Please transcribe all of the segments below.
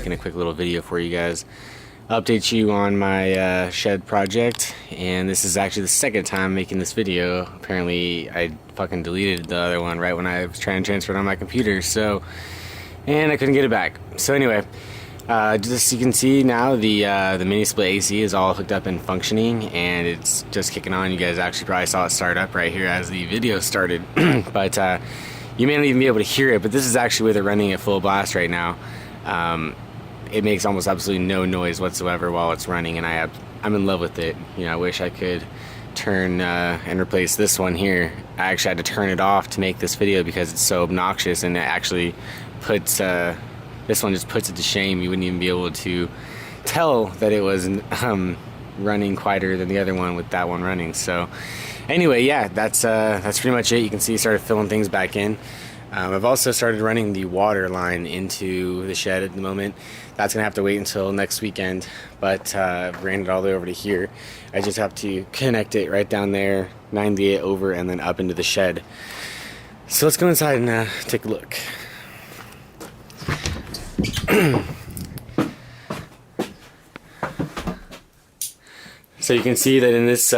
making a quick little video for you guys. Update you on my shed project, and this is actually the second time making this video. Apparently I fucking deleted the other one right when I was trying to transfer it on my computer, and I couldn't get it back. So anyway, just you can see now the mini split AC is all hooked up and functioning, and it's just kicking on. You guys actually probably saw it start up right here as the video started. But you may not even be able to hear it, but this is actually with it running at full blast right now. It makes almost absolutely no noise whatsoever while it's running, and I'm in love with it. You know, I wish I could turn and replace this one here. I actually had to turn it off to make this video because it's so obnoxious, and it actually puts this one just puts it to shame. You wouldn't even be able to tell that it was running quieter than the other one with that one running. So anyway, yeah, that's pretty much it. You can see it started filling things back in. I've also started running the water line into the shed at the moment. That's gonna have to wait until next weekend, but I've ran it all the way over to here. I just have to connect it right down there, 90 it over, and then up into the shed. So let's go inside and take a look. So you can see that in this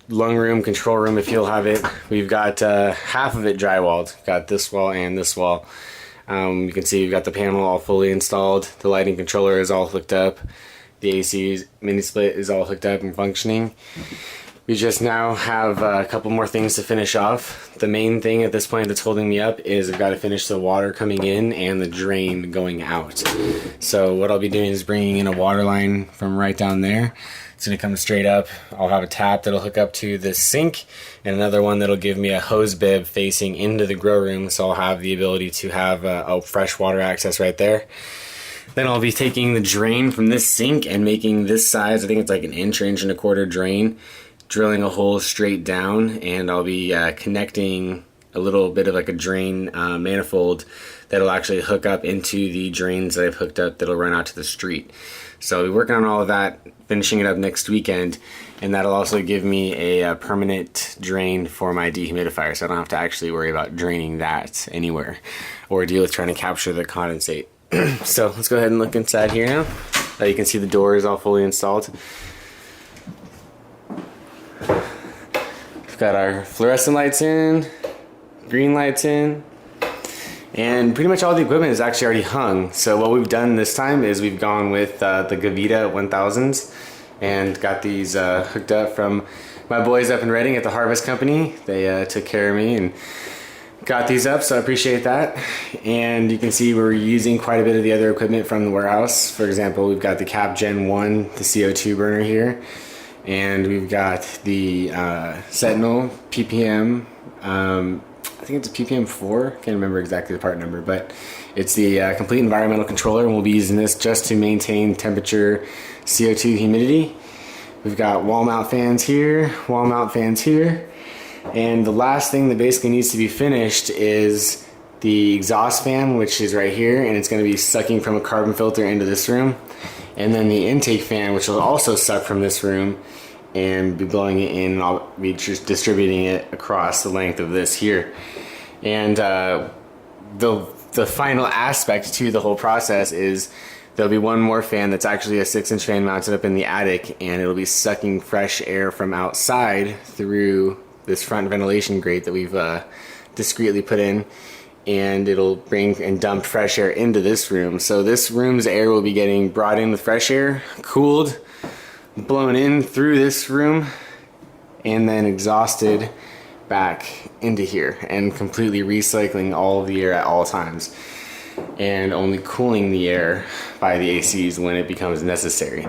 lung room, control room, if you'll have it, we've got half of it drywalled. Got this wall and this wall. You can see we've got the panel all fully installed. The lighting controller is all hooked up. The AC mini split is all hooked up and functioning. We just now have a couple more things to finish off. The main thing at this point that's holding me up is I've got to finish the water coming in and the drain going out. So what I'll be doing is bringing in a water line from right down there. It's going to come straight up. I'll have a tap that'll hook up to the sink, and another one that'll give me a hose bib facing into the grow room, so I'll have the ability to have a fresh water access right there. Then I'll be taking the drain from this sink and making this size, I think it's like an inch and a quarter drain, drilling a hole straight down, and I'll be connecting a little bit of like a drain manifold that'll actually hook up into the drains that I've hooked up that'll run out to the street. So I'll be working on all of that, finishing it up next weekend, and that'll also give me a permanent drain for my dehumidifier, so I don't have to actually worry about draining that anywhere or deal with trying to capture the condensate. So let's go ahead and look inside here now. You can see the door is all fully installed. We've got our fluorescent lights in, green lights in, and pretty much all the equipment is actually already hung. So what we've done this time is we've gone with the Gavita 1000s and got these hooked up from my boys up in Reading at the Harvest Company. They took care of me and got these up, so I appreciate that. And you can see we're using quite a bit of the other equipment from the warehouse. For example, we've got the Cap Gen 1, the CO2 burner here, and we've got the Sentinel PPM, I think it's a PPM 4, can't remember exactly the part number, but it's the complete environmental controller, and we'll be using this just to maintain temperature, CO2, humidity. We've got wall mount fans here, wall mount fans here, and the last thing that basically needs to be finished is the exhaust fan, which is right here, and it's going to be sucking from a carbon filter into this room, and then the intake fan, which will also suck from this room and be blowing it in, and I'll be just distributing it across the length of this here. And the final aspect to the whole process is there'll be one more fan that's actually a 6-inch fan mounted up in the attic, and it'll be sucking fresh air from outside through this front ventilation grate that we've discreetly put in, and it'll bring and dump fresh air into this room. So this room's air will be getting brought in with fresh air, cooled, blown in through this room, and then exhausted back into here, and completely recycling all of the air at all times, and only cooling the air by the ACs when it becomes necessary.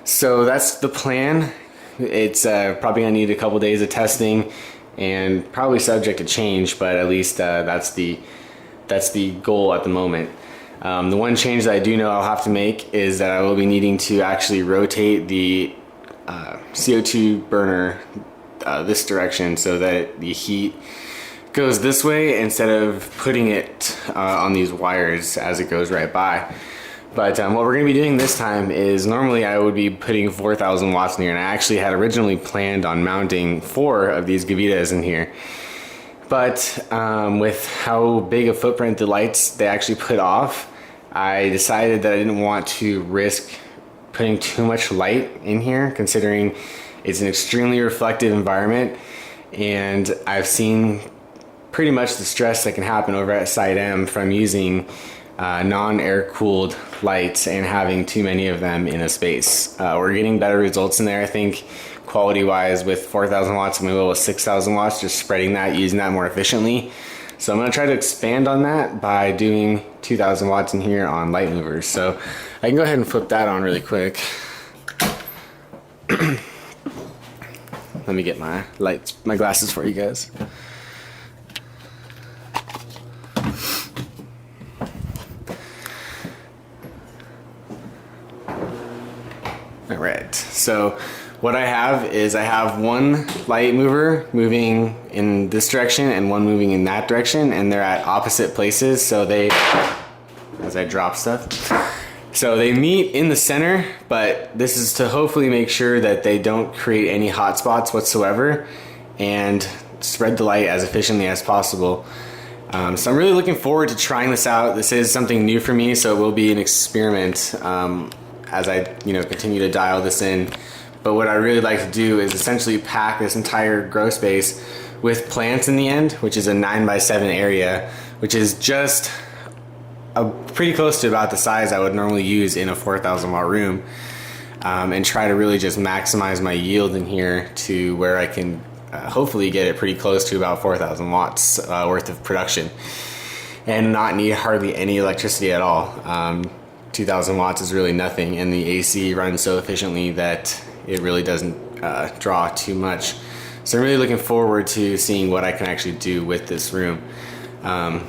So that's the plan. It's probably gonna need a couple days of testing and probably subject to change, but at least that's the goal at the moment. The one change that I do know I'll have to make is that I will be needing to actually rotate the CO2 burner this direction so that the heat goes this way instead of putting it on these wires as it goes right by. But what we're going to be doing this time is, normally I would be putting 4,000 watts in here, and I actually had originally planned on mounting 4 of these Gavitas in here. But with how big a footprint the lights they actually put off, I decided that I didn't want to risk putting too much light in here, considering it's an extremely reflective environment, and I've seen pretty much the stress that can happen over at Site M from using non-air cooled lights and having too many of them in a space. We're getting better results in there, I think, quality wise, with 4,000 watts and we will with 6,000 watts, just spreading that, using that more efficiently. So I'm going to try to expand on that by doing 2,000 watts in here on light movers. So I can go ahead and flip that on really quick. Let me get my lights, my glasses for you guys. All right, so what I have is I have one light mover moving in this direction and one moving in that direction, and they're at opposite places, so they, as I drop stuff, so they meet in the center, but this is to hopefully make sure that they don't create any hot spots whatsoever and spread the light as efficiently as possible. So I'm really looking forward to trying this out. This is something new for me, so it will be an experiment as I continue to dial this in. But what I really like to do is essentially pack this entire grow space with plants in the end, which is a 9x7 area, which is just pretty close to about the size I would normally use in a 4,000 watt room, and try to really just maximize my yield in here to where I can hopefully get it pretty close to about 4,000 watts worth of production and not need hardly any electricity at all. 2,000 watts is really nothing, and the AC runs so efficiently that it really doesn't draw too much. So I'm really looking forward to seeing what I can actually do with this room. I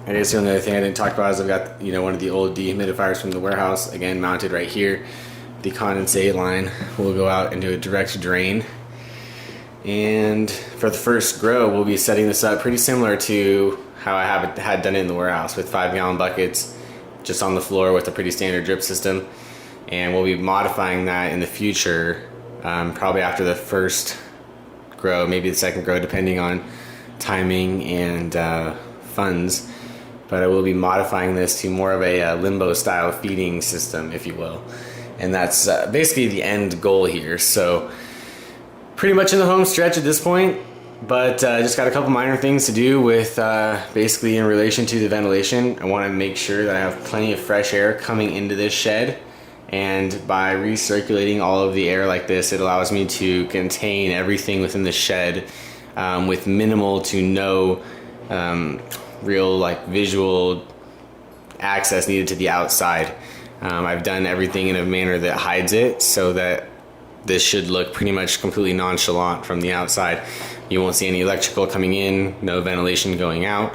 guess the only other thing I didn't talk about is I've got one of the old dehumidifiers from the warehouse, again mounted right here. The condensate line will go out into a direct drain, and for the first grow we'll be setting this up pretty similar to how I had done it in the warehouse, with 5-gallon buckets just on the floor with a pretty standard drip system. And we'll be modifying that in the future, probably after the first grow, maybe the second grow, depending on timing and funds. But I will be modifying this to more of a limbo style feeding system, if you will. And that's basically the end goal here. So pretty much in the home stretch at this point, but just got a couple minor things to do with basically in relation to the ventilation. I want to make sure that I have plenty of fresh air coming into this shed. And by recirculating all of the air like this, it allows me to contain everything within the shed with minimal to no real visual access needed to the outside. I've done everything in a manner that hides it, so that this should look pretty much completely nonchalant from the outside. You won't see any electrical coming in, no ventilation going out.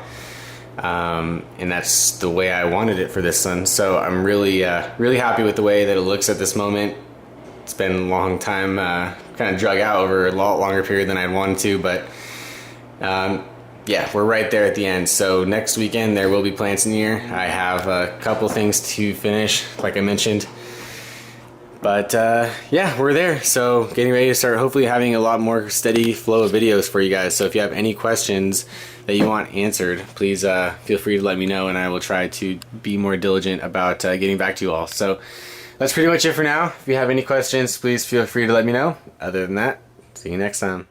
And that's the way I wanted it for this one. So I'm really happy with the way that it looks at this moment. It's been a long time, kind of drug out over a lot longer period than I'd wanted to, but yeah, we're right there at the end. So next weekend there will be plants in here. I have a couple things to finish, like I mentioned. But yeah, we're there. So getting ready to start hopefully having a lot more steady flow of videos for you guys. So if you have any questions that you want answered, please feel free to let me know, and I will try to be more diligent about getting back to you all. So that's pretty much it for now. If you have any questions, please feel free to let me know. Other than that, see you next time.